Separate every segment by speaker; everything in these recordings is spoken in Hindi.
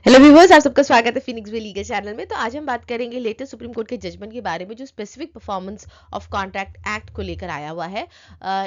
Speaker 1: हेलो व्यूअर्स, आप सबका स्वागत है फिनिक्स वे लीगल चैनल में। तो आज हम बात करेंगे लेटेस्ट सुप्रीम कोर्ट के जजमेंट के बारे में जो specific performance of contract act को लेकर आया हुआ है।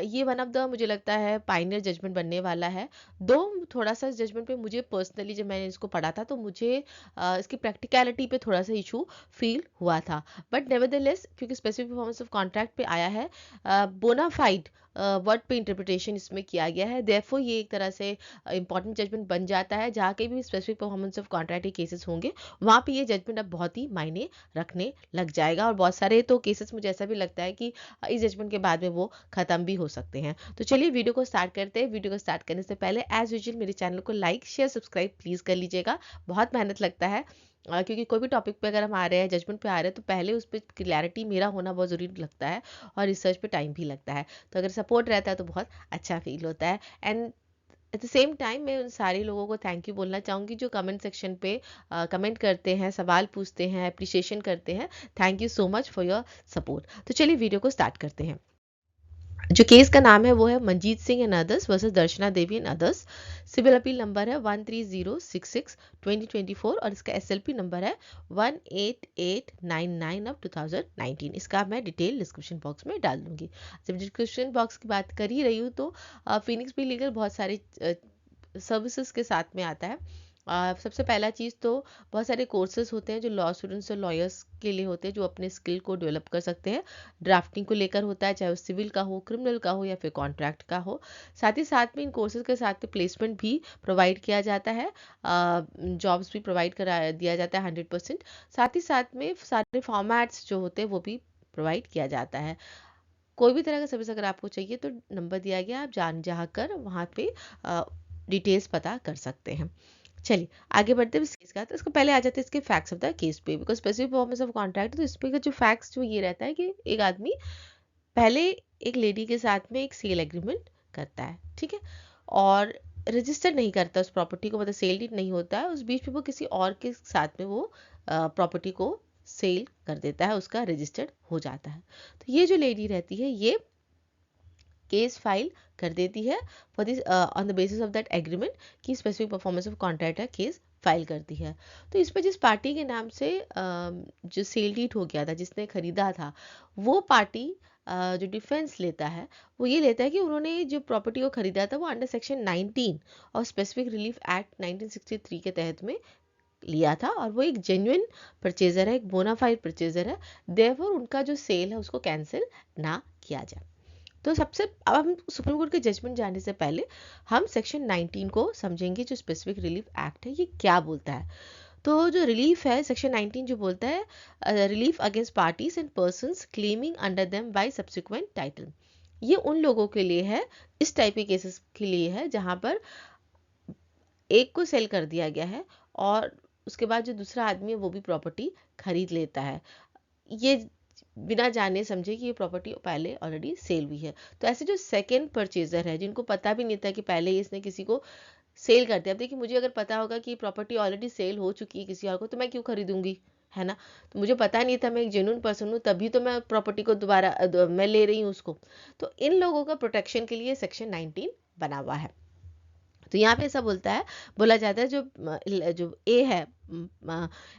Speaker 1: ये वन ऑफ द मुझे लगता है पाइनियर जजमेंट बनने वाला है। दो थोड़ा सा जजमेंट पे मुझे पर्सनली जब मैंने इसको पढ़ा था तो मुझे इसकी प्रैक्टिकलिटी पे थोड़ा सा इशू फील हुआ था, बट नेवरदलेस क्योंकि स्पेसिफिक परफॉर्मेंस ऑफ कॉन्ट्रैक्ट पे आया है, बोनाफाइड वर्ड पे इंटरप्रिटेशन इसमें किया गया है। देयरफॉर ये एक तरह से इंपॉर्टेंट जजमेंट बन जाता है। जहाँ के भी स्पेसिफिक परफॉर्मेंस ऑफ कॉन्ट्रैक्ट के केसेस होंगे वहाँ पे ये जजमेंट अब बहुत ही मायने रखने लग जाएगा, और बहुत सारे तो केसेस मुझे ऐसा भी लगता है कि इस जजमेंट के बाद में वो खत्म भी हो सकते हैं। तो चलिए वीडियो को स्टार्ट करते हैं। वीडियो को स्टार्ट करने से पहले एज यूजुअल मेरे चैनल को लाइक शेयर सब्सक्राइब प्लीज कर लीजिएगा। बहुत मेहनत लगता है, क्योंकि कोई भी टॉपिक पे अगर हम आ रहे हैं, जजमेंट पे आ रहे हैं, तो पहले उस पर क्लैरिटी मेरा होना बहुत ज़रूरी लगता है, और रिसर्च पे टाइम भी लगता है। तो अगर सपोर्ट रहता है तो बहुत अच्छा फील होता है। And at the same time मैं उन सारे लोगों को थैंक यू बोलना चाहूँगी जो कमेंट सेक्शन पे कमेंट करते हैं, सवाल पूछते हैं, अप्रिशिएशन करते हैं। Thank you so much for your support. तो चलिए वीडियो को स्टार्ट करते हैं। जो केस का नाम है वो है Manjeet Singh and others versus Darshana Devi and others. Civil appeal number है 13066 2024 और इसका एसएलपी नंबर है 18899 ऑफ 2019। इसका मैं डिटेल डिस्क्रिप्शन बॉक्स में डाल दूंगी। जब डिस्क्रिप्शन बॉक्स की बात कर ही रही हूँ तो फिनिक्स भी लीगल बहुत सारे सर्विसेज के साथ में आता है। सबसे पहला चीज़ तो बहुत सारे कोर्सेज होते हैं जो लॉ स्टूडेंट्स और लॉयर्स के लिए होते हैं, जो अपने स्किल को डेवलप कर सकते हैं। ड्राफ्टिंग को लेकर होता है, चाहे वो सिविल का हो, क्रिमिनल का हो या फिर कॉन्ट्रैक्ट का हो। साथ ही साथ में इन कोर्सेज के साथ में प्लेसमेंट भी प्रोवाइड किया जाता है, जॉब्स भी प्रोवाइड करा दिया जाता है 100%। साथ ही साथ में सारे फॉर्मेट्स जो होते हैं वो भी प्रोवाइड किया जाता है। कोई भी तरह का सर्विस अगर आपको चाहिए तो नंबर दिया गया, आप जान जा कर वहाँ पे डिटेल्स पता कर सकते हैं। चलिए आगे बढ़ते हैं इस केस का। तो इसको पहले आ जाते हैं इसके फैक्ट्स ऑफ द केस पे, because specific performance of contract, तो इस पे का जो फैक्ट्स जो ये रहता है कि एक आदमी पहले एक लेडी के साथ में एक सेल एग्रीमेंट करता है, ठीक है, और रजिस्टर नहीं करता उस प्रॉपर्टी को, मतलब सेल डीड नहीं होता है। उस बीच में वो किसी और के साथ में वो प्रॉपर्टी को सेल कर देता है, उसका रजिस्टर्ड हो जाता है। तो ये जो लेडी रहती है ये केस फाइल कर देती है for this on the basis of that agreement कि स्पेसिफिक परफॉर्मेंस ऑफ कॉन्ट्रैक्ट का केस फाइल करती है। तो इस पर जिस पार्टी के नाम से जो सेल डीड हो गया था, जिसने खरीदा था, वो पार्टी जो डिफेंस लेता है वो ये लेता है कि उन्होंने जो प्रॉपर्टी को खरीदा था वो अंडर सेक्शन 19 और स्पेसिफिक रिलीफ एक्ट 1963 के तहत में लिया था, और वो एक जेन्युइन परचेजर है, एक बोनाफाइड परचेजर है। देयरफॉर उनका जो सेल है उसको कैंसिल ना किया जाए। तो सबसे अब हम सुप्रीम कोर्ट के जजमेंट जाने से पहले हम सेक्शन 19 को समझेंगे, जो स्पेसिफिक रिलीफ एक्ट है ये क्या बोलता है। तो जो रिलीफ है सेक्शन 19 जो बोलता है, relief against parties and persons claiming under them by subsequent title. ये उन लोगों के लिए है, इस टाइप के केसेस के लिए है जहां पर एक को सेल कर दिया गया है और उसके बाद जो दूसरा आदमी है वो भी प्रॉपर्टी खरीद लेता है, ये बिना जाने समझे कि ये प्रॉपर्टी पहले ऑलरेडी सेल हुई है। तो ऐसे जो सेकंड परचेजर है, जिनको पता भी नहीं था कि पहले इसने किसी को सेल कर दिया। अब देखिए, मुझे अगर पता होगा कि प्रॉपर्टी ऑलरेडी सेल हो चुकी है किसी और को, तो मैं क्यों खरीदूंगी, है ना। तो मुझे पता नहीं था, मैं एक जेन्युइन पर्सन हूँ, तभी तो मैं प्रॉपर्टी को दोबारा मैं ले रही हूँ उसको। तो इन लोगों का प्रोटेक्शन के लिए सेक्शन 19 बना हुआ है। तो यहाँ पे ऐसा बोला जाता है जो ए है,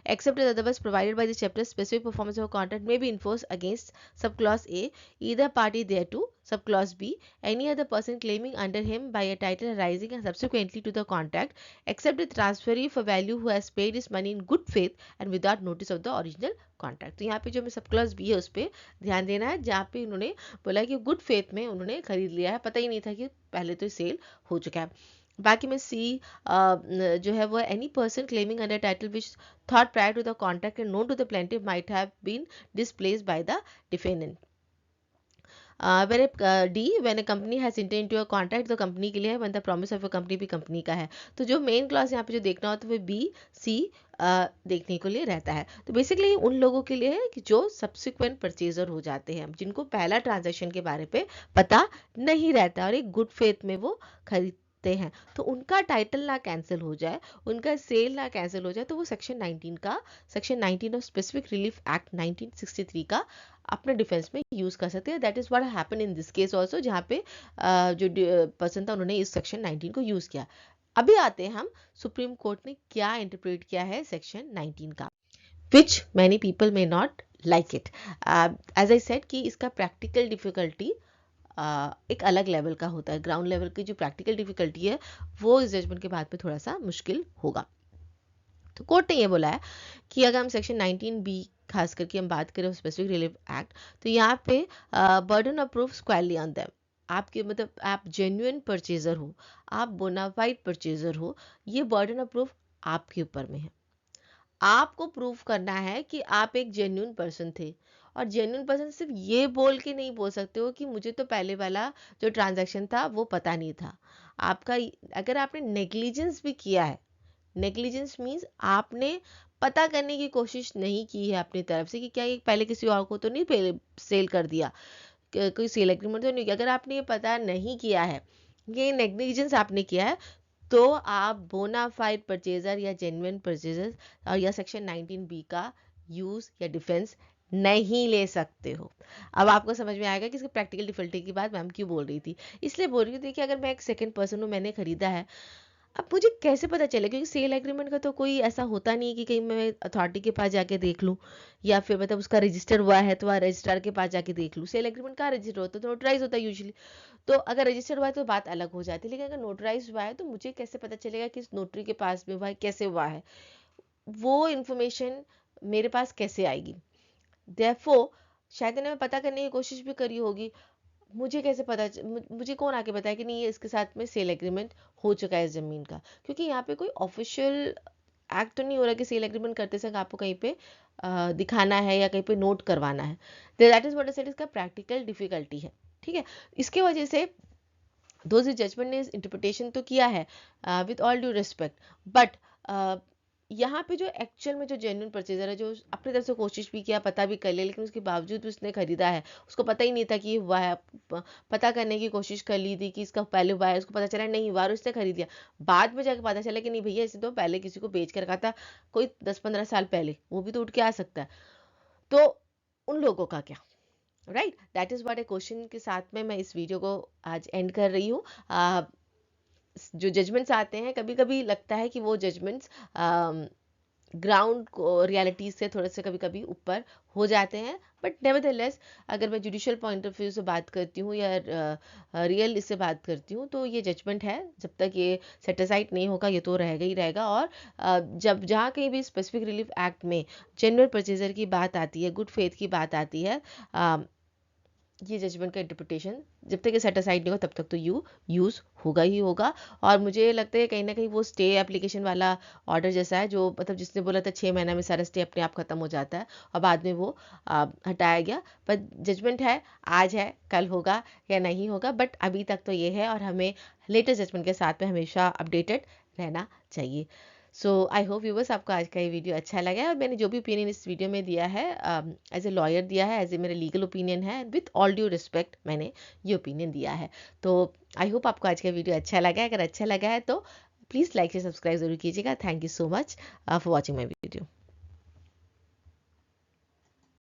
Speaker 1: except as otherwise provided by the chapter specific performance of contract में be enforced against sub clause A either party thereto sub clause B any other person claiming under him by a title arising subsequently to the contract except the transferee for value who has paid his money in good faith and without notice of the original contract. तो यहाँ पे जो सब क्लॉज बी है उस पर ध्यान देना है, जहाँ पे उन्होंने बोला कि गुड फेथ में उन्होंने खरीद लिया है, पता ही नहीं था कि पहले तो सेल हो चुका है। बाकी में सी जो है वो any person claiming under title which though prior to the contract and known to the plaintiff might have been displaced by the defendant. when a company has entered into a contract, तो कंपनी के लिए है, when the promise of a company भी कंपनी का है। तो जो मेन क्लॉज यहाँ पे जो देखना होता है वो बी सी देखने को लिए रहता है। तो बेसिकली उन लोगों के लिए है कि जो सब्सिक्वेंट परचेजर हो जाते हैं, जिनको पहला ट्रांजैक्शन के बारे पे पता नहीं रहता और एक गुड फेथ में वो खरीदते हैं, तो उनका टाइटल ना कैंसिल हो जाए, उनका सेल ना कैंसिल हो जाए, तो वो section 19 of specific relief act 1963 का अपने डिफेंस में यूज कर सकते हैं। That is what happened in this case also, जहाँ पे जो पर्सन था उन्होंने इस सेक्शन 19 को यूज किया। अभी आते हैं हम सुप्रीम कोर्ट ने क्या इंटरप्रेट किया है सेक्शन 19 का, which many people may not like it. As I said कि इसका प्रैक्टिकल डिफिकल्टी एक अलग लेवल का होता है। ग्राउंड लेवल की जो प्रैक्टिकल डिफिकल्टी है वो इस जजमेंट के बाद में थोड़ा सा मुश्किल होगा। तो कोर्ट ने ये बोला है कि अगर हम सेक्शन 19B खास करके हम बात करें स्पेसिफिक रिलीफ एक्ट, तो यहाँ पे burden of proof स्क्वायरली on them. आपके मतलब आप जेन्युइन परचेजर हो, आप बोनाफाइड परचेजर हो, ये बर्डन ऑफ प्रूफ आपके ऊपर में है। आपको प्रूफ करना है कि आप एक जेन्युइन पर्सन थे। और जेन्युइन पर्सन सिर्फ ये बोल के नहीं बोल सकते हो कि मुझे तो पहले वाला जो ट्रांजैक्शन था वो पता नहीं था। आपका अगर आपने नेग्लिजेंस भी किया है, नेग्लिजेंस मीन्स आपने पता करने की कोशिश नहीं की है अपनी तरफ से कि क्या ये पहले किसी और को तो नहीं पहले सेल कर दिया, कोई सेल एग्रीमेंट तो नहीं किया। अगर आपने ये पता नहीं किया है, ये नेग्लिजेंस आपने किया है, तो आप बोनाफाइड परचेजर या जेन्युइन परचेजर और या सेक्शन 19B का यूज या डिफेंस नहीं ले सकते हो। अब आपको समझ में आएगा कि इसकी प्रैक्टिकल डिफिकल्टी की बात मैम क्यों बोल रही थी। इसलिए बोल रही थी कि अगर मैं एक सेकंड पर्सन हूँ, मैंने खरीदा है, अब मुझे कैसे पता चले, क्योंकि सेल एग्रीमेंट का तो कोई ऐसा होता नहीं है कि कहीं मैं अथॉरिटी के पास जाके देख लूँ, या फिर मतलब उसका रजिस्टर हुआ है तो रजिस्ट्रार के पास जाके देख लूँ। सेल एग्रीमेंट कहाँ रजिस्टर होता है, तो नोटराइज होता है यूजुअली। तो अगर रजिस्टर हुआ है तो बात अलग हो जाती है, लेकिन अगर नोटराइज हुआ है तो मुझे कैसे पता चलेगा कि इस नोटरी के पास में हुआ है, कैसे हुआ है, वो इन्फॉर्मेशन मेरे पास कैसे आएगी। देयरफॉर शायद इन्हें पता करने की कोशिश भी करी होगी, मुझे कैसे पता मुझे कौन आके बताया कि नहीं ये इसके साथ में सेल एग्रीमेंट हो चुका है इस ज़मीन का। क्योंकि यहाँ पे कोई ऑफिशियल एक्ट तो नहीं हो रहा कि सेल एग्रीमेंट करते समय आपको कहीं पे दिखाना है या कहीं पे नोट करवाना है। That is what I said, इसका प्रैक्टिकल डिफिकल्टी है। ठीक है, इसके वजह से दो जजमेंट ने इंटरप्रिटेशन तो किया है with all due respect, but यहाँ पे जो एक्चुअल में जो जेन्युइन परचेजर है, जो अपनी तरफ से कोशिश भी किया, पता भी कर लिया, लेकिन उसके बावजूद भी उसने खरीदा है, उसको पता ही नहीं था कि ये हुआ है, पता करने की कोशिश कर ली थी कि इसका पहले हुआ है, उसको पता चला नहीं हुआ और उसने खरीद लिया। बाद में जाकर पता चला कि नहीं भैया, इसे तो पहले किसी को बेच कर रखा था, कोई 10-15 साल पहले, वो भी तो उठ के आ सकता है। तो उन लोगों का क्या, right? That is what A question के साथ में मैं इस वीडियो को आज एंड कर रही हूँ। जो जजमेंट्स आते हैं, कभी कभी लगता है कि वो जजमेंट्स ग्राउंड रियलिटीज से थोड़े से कभी कभी ऊपर हो जाते हैं, बट नेवरदलेस अगर मैं जुडिशियल पॉइंट ऑफ व्यू से बात करती हूँ या रियल इससे बात करती हूँ, तो ये जजमेंट है, जब तक ये सेटिसाइड नहीं होगा ये तो रहेगा ही रहेगा। और जब जहाँ कहीं भी स्पेसिफिक रिलीफ एक्ट में जेन्युइन परचेजर की बात आती है, गुड फेथ की बात आती है, ये जजमेंट का इंटरप्रिटेशन जब तक ये सेटिसाइड नहीं होगा तब तक तो यूज़ होगा ही होगा। और मुझे लगता है कहीं ना कहीं वो स्टे एप्लीकेशन वाला ऑर्डर जैसा है, जो मतलब जिसने बोला था 6 महीना में सारा स्टे अपने आप खत्म हो जाता है और बाद में वो हटाया गया। पर जजमेंट है, आज है, कल होगा या नहीं होगा, बट अभी तक तो ये है और हमें लेटेस्ट जजमेंट के साथ में हमेशा अपडेटेड रहना चाहिए। सो आई होप व्यूवर्स आपको आज का ये वीडियो अच्छा लगा है, और मैंने जो भी ओपिनियन इस वीडियो में दिया है एज ए लॉयर दिया है, एज ए मेरा लीगल ओपिनियन है, विथ ऑल ड्यू रिस्पेक्ट मैंने ये ओपिनियन दिया है। तो आई होप आपको आज का वीडियो अच्छा लगा है। अगर अच्छा लगा है तो प्लीज़ लाइक से सब्सक्राइब जरूर कीजिएगा। Thank you so much for watching my video.